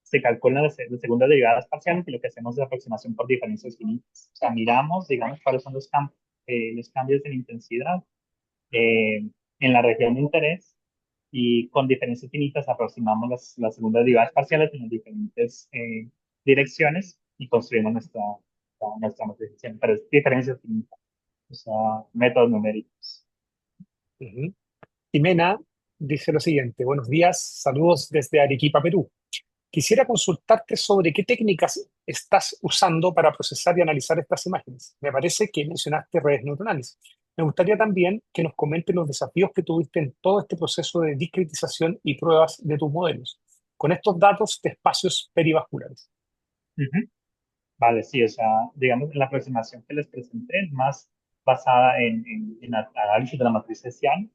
[SPEAKER 1] se calculan las segundas derivadas parciales y lo que hacemos es aproximación por diferencias finitas. O sea, miramos, digamos, cuáles son los cambios en intensidad en la región de interés y con diferencias finitas aproximamos las segundas derivadas parciales en las diferentes direcciones y construimos nuestra matriz, pero es diferencias finitas, o sea, métodos numéricos.
[SPEAKER 2] Ujú. Jimena dice lo siguiente: buenos días, saludos desde Arequipa, Perú. Quisiera consultarte sobre qué técnicas estás usando para procesar y analizar estas imágenes. Me parece que mencionaste redes neuronales. Me gustaría también que nos comentes los desafíos que tuviste en todo este proceso de discretización y pruebas de tus modelos, con estos datos de espacios perivasculares.
[SPEAKER 1] Ujú. Vale, sí, o sea, digamos, la aproximación que les presenté es más basada en análisis de la matriz hessiana.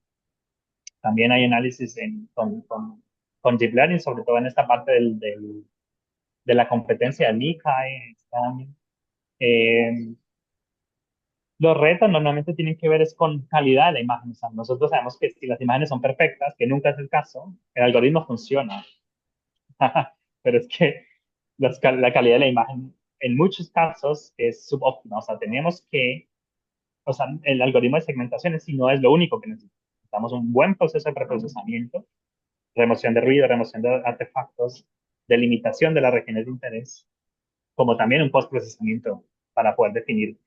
[SPEAKER 1] También hay análisis con Deep Learning, sobre todo en esta parte de la competencia del ICAE. Eh, los retos normalmente tienen que ver es con calidad de la imagen. O sea, nosotros sabemos que si las imágenes son perfectas, que nunca es el caso, el algoritmo funciona. Pero es que la calidad de la imagen en muchos casos es subóptima. O sea, tenemos que, o sea, el algoritmo de segmentación en sí no es lo único que necesitamos. Necesitamos un buen proceso de preprocesamiento, remoción de ruido, remoción de artefactos, delimitación de las regiones de interés, como también un postprocesamiento para poder definir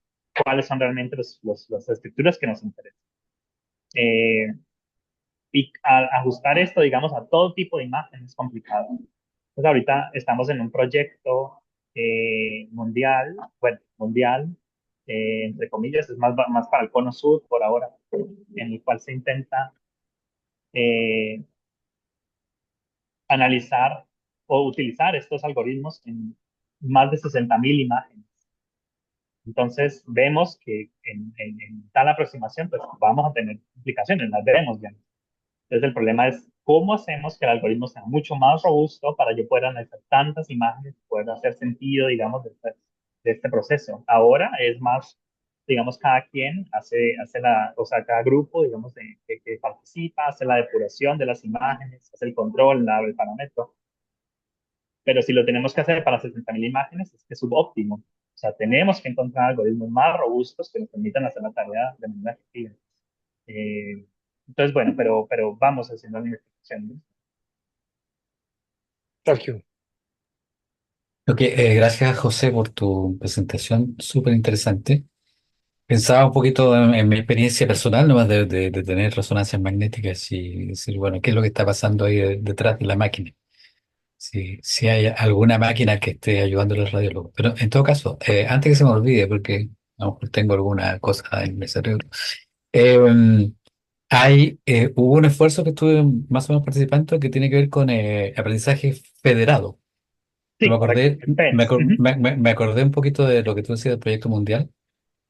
[SPEAKER 1] cuáles son realmente las estructuras que nos interesan. Eh, y al ajustar esto, digamos, a todo tipo de imágenes es complicado. Entonces, ahorita estamos en un proyecto mundial, bueno, mundial, entre comillas, es más para el cono sur por ahora, en el cual se intenta eh, analizar o utilizar estos algoritmos en más de 60.000 imágenes. Entonces, vemos que en tal aproximación, pues vamos a tener implicaciones, las veremos bien. Entonces el problema es cómo hacemos que el algoritmo sea mucho más robusto para yo poder analizar tantas imágenes y poder hacer sentido, digamos, de este proceso. Ahora es más, digamos, cada quien hace o sea, cada grupo, digamos, que participa, hace la depuración de las imágenes, hace el control, el parámetro. Pero si lo tenemos que hacer para 60.000 imágenes, es que es subóptimo. O sea, tenemos que encontrar algoritmos más robustos que nos permitan hacer la tarea de manera efectiva. Eh, entonces, bueno, pero vamos haciendo la investigación.
[SPEAKER 2] Sergio.
[SPEAKER 4] Ok, gracias José por tu presentación, súper interesante. Pensaba un poquito en mi experiencia personal, nomás de tener resonancias magnéticas y decir, bueno, ¿qué es lo que está pasando ahí detrás de la máquina? Si hay alguna máquina que esté ayudando al radiólogo. Pero en todo caso, antes que se me olvide, porque a lo mejor tengo alguna cosa en mi cerebro, eh, hubo un esfuerzo que estuve más o menos participando que tiene que ver con aprendizaje federado. Me
[SPEAKER 1] Sí, correcto.
[SPEAKER 4] acordé,
[SPEAKER 1] FENS. Ujú.
[SPEAKER 4] me acordé un poquito de lo que tú decías del proyecto mundial,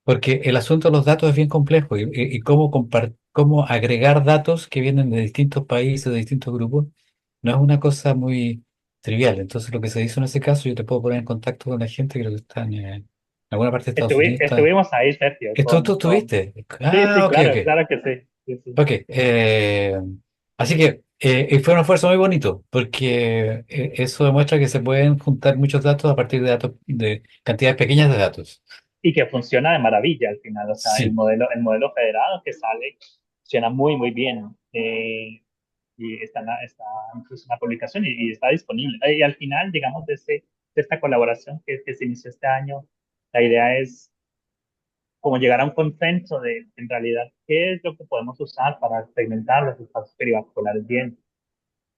[SPEAKER 4] porque el asunto de los datos es bien complejo y cómo agregar datos que vienen de distintos países, de distintos grupos, no es una cosa muy trivial. Entonces, lo que se hizo en ese caso, yo te puedo poner en contacto con la gente, creo que está en alguna parte de Estados Unidos.
[SPEAKER 1] Estuvimos ahí, Sergio,
[SPEAKER 4] ¿Tú estuviste?
[SPEAKER 1] Sí, sí,
[SPEAKER 4] Ah, ok,
[SPEAKER 1] claro,
[SPEAKER 4] ok.
[SPEAKER 1] claro que sí. Sí, sí.
[SPEAKER 4] Ok, así que fue un esfuerzo muy bonito, porque eso demuestra que se pueden juntar muchos datos a partir de datos, de cantidades pequeñas de datos.
[SPEAKER 1] Y que funciona de maravilla al final. O sea,
[SPEAKER 4] Sí,
[SPEAKER 1] el modelo federado que sale funciona muy, muy bien. Y está incluso en la publicación y está disponible. Y al final, digamos, de esta colaboración que se inició este año, la idea es como llegar a un consenso de, en realidad, qué es lo que podemos usar para segmentar los espacios perivasculares bien.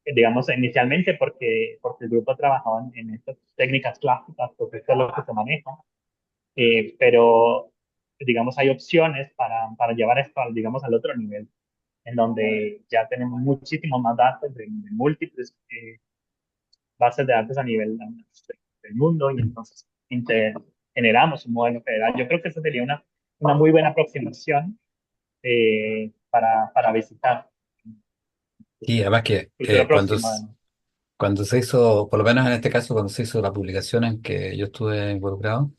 [SPEAKER 1] Digamos, inicialmente porque el grupo trabajaba en estas técnicas clásicas, porque esto es lo que se maneja, pero, digamos, hay opciones para llevar esto, digamos, al otro nivel, en donde ya tenemos muchísimos más datos de múltiples bases de datos a nivel del mundo y entonces generamos un modelo federal. Yo creo que esa sería una muy buena aproximación para visitar
[SPEAKER 4] y además que
[SPEAKER 1] futuro próximo. Además.
[SPEAKER 4] cuando se hizo, por lo menos en este caso, cuando se hizo la publicación en que yo estuve involucrado,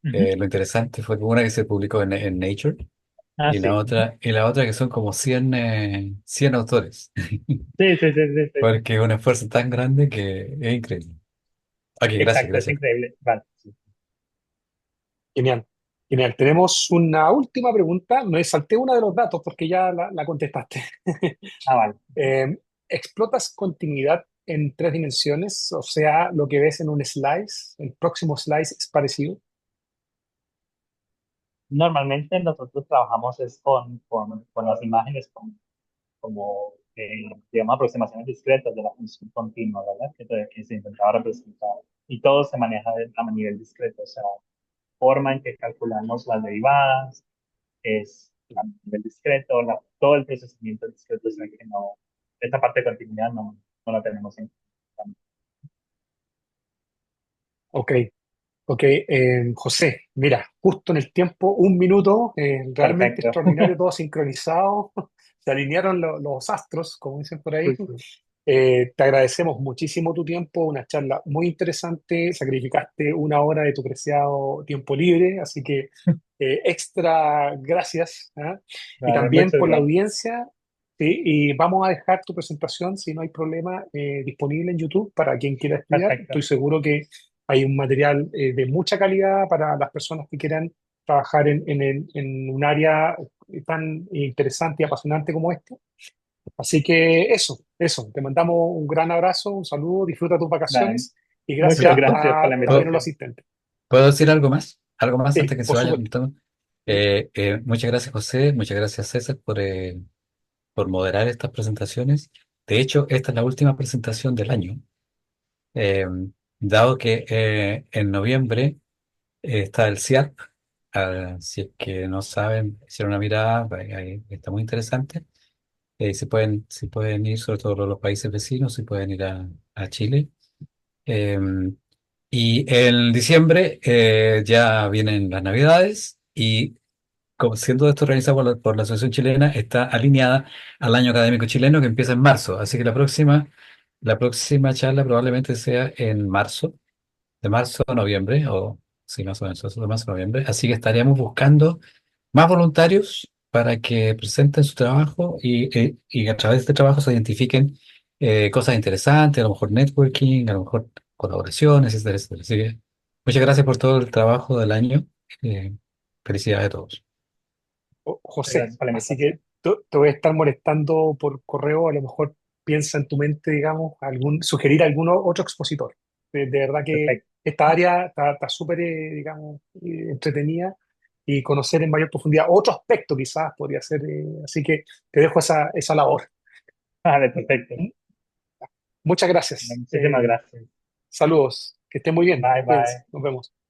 [SPEAKER 1] Ujú.
[SPEAKER 4] lo interesante fue que una que se publicó en Nature
[SPEAKER 1] Ah, sí. Ujú.
[SPEAKER 4] y la otra que son como 100 autores,
[SPEAKER 1] Sí, sí, sí, sí, sí, sí.
[SPEAKER 4] porque es un esfuerzo tan grande que es increíble. Ok, gracias,
[SPEAKER 1] Exacto, es
[SPEAKER 4] gracias.
[SPEAKER 1] increíble. Vale. Sí.
[SPEAKER 2] Genial. Genial. Tenemos una última pregunta. Me salté una de los datos porque ya la contestaste.
[SPEAKER 1] Ah, vale.
[SPEAKER 2] Eh, ¿Explotas continuidad en tres dimensiones? O sea, lo que ves en un slice, el próximo slice es parecido.
[SPEAKER 1] Normalmente nosotros trabajamos es con las imágenes como digamos, aproximaciones discretas de la función continua, ¿verdad? Que se intentaba representar. Y todo se maneja a nivel discreto, o sea, forma en que calculamos las derivadas, es a nivel discreto, todo el procesamiento discreto, o sea que no, esta parte de continuidad no la tenemos en cuenta.
[SPEAKER 2] Ok, ok. José, mira, justo en el tiempo, un minuto, realmente
[SPEAKER 1] Perfecto.
[SPEAKER 2] extraordinario, todo sincronizado. Se alinearon los astros, como dicen por ahí.
[SPEAKER 1] Sí, sí.
[SPEAKER 2] Te agradecemos muchísimo tu tiempo, una charla muy interesante. Sacrificaste una hora de tu preciado tiempo libre, así que extra gracias. ¿Ah? Y
[SPEAKER 1] Vale,
[SPEAKER 2] también
[SPEAKER 1] muchas
[SPEAKER 2] por la
[SPEAKER 1] gracias.
[SPEAKER 2] audiencia. ¿Sí? Y vamos a dejar tu presentación, si no hay problema, disponible en YouTube para quien quiera estudiar. Estoy
[SPEAKER 1] Perfecto.
[SPEAKER 2] seguro que hay un material de mucha calidad para las personas que quieran trabajar en un área tan interesante y apasionante como este. Así que eso, te mandamos un gran abrazo, un saludo, disfruta tus
[SPEAKER 1] Vale.
[SPEAKER 2] vacaciones y
[SPEAKER 1] Muchas
[SPEAKER 2] gracias
[SPEAKER 1] gracias por la
[SPEAKER 2] también a los
[SPEAKER 4] ¿Puedo,
[SPEAKER 1] invitación.
[SPEAKER 2] asistentes.
[SPEAKER 4] puedo decir algo más? ¿Algo más
[SPEAKER 2] Sí,
[SPEAKER 4] antes que se
[SPEAKER 2] por
[SPEAKER 4] vaya?
[SPEAKER 2] supuesto.
[SPEAKER 4] Muchas gracias, José. Muchas gracias, César, por moderar estas presentaciones. De hecho, esta es la última presentación del año, eh, dado que en noviembre está el CIAP. Si es que no saben, hicieron una mirada, ahí está muy interesante. Si pueden ir, sobre todo los países vecinos, si pueden ir a Chile. Eh, y en diciembre ya vienen las Navidades y como siendo esto organizado por la Asociación Chilena, está alineada al año académico chileno que empieza en marzo. Así que la próxima charla probablemente sea en marzo, de marzo a noviembre, o sí, más o menos, eso, de marzo a noviembre. Así que estaríamos buscando más voluntarios para que presenten su trabajo y a través de este trabajo se identifiquen cosas interesantes, a lo mejor networking, a lo mejor colaboraciones, etcétera, etcétera. Así que muchas gracias por todo el trabajo del año. Eh, Felicidades a todos.
[SPEAKER 2] José,
[SPEAKER 1] Gracias por la
[SPEAKER 2] así
[SPEAKER 1] invitación.
[SPEAKER 2] que te voy a estar molestando por correo, a lo mejor piensa en tu mente, digamos, sugerir algún otro expositor. De verdad que
[SPEAKER 1] Perfecto.
[SPEAKER 2] esta área está súper, digamos, entretenida y conocer en mayor profundidad otro aspecto quizás podría ser, así que te dejo esa labor.
[SPEAKER 1] Vale, perfecto.
[SPEAKER 2] M- Muchas gracias.
[SPEAKER 1] Muchísimas gracias.
[SPEAKER 2] Saludos, que estén muy bien,
[SPEAKER 1] Bye,
[SPEAKER 2] cuídense,
[SPEAKER 1] bye.
[SPEAKER 2] nos vemos.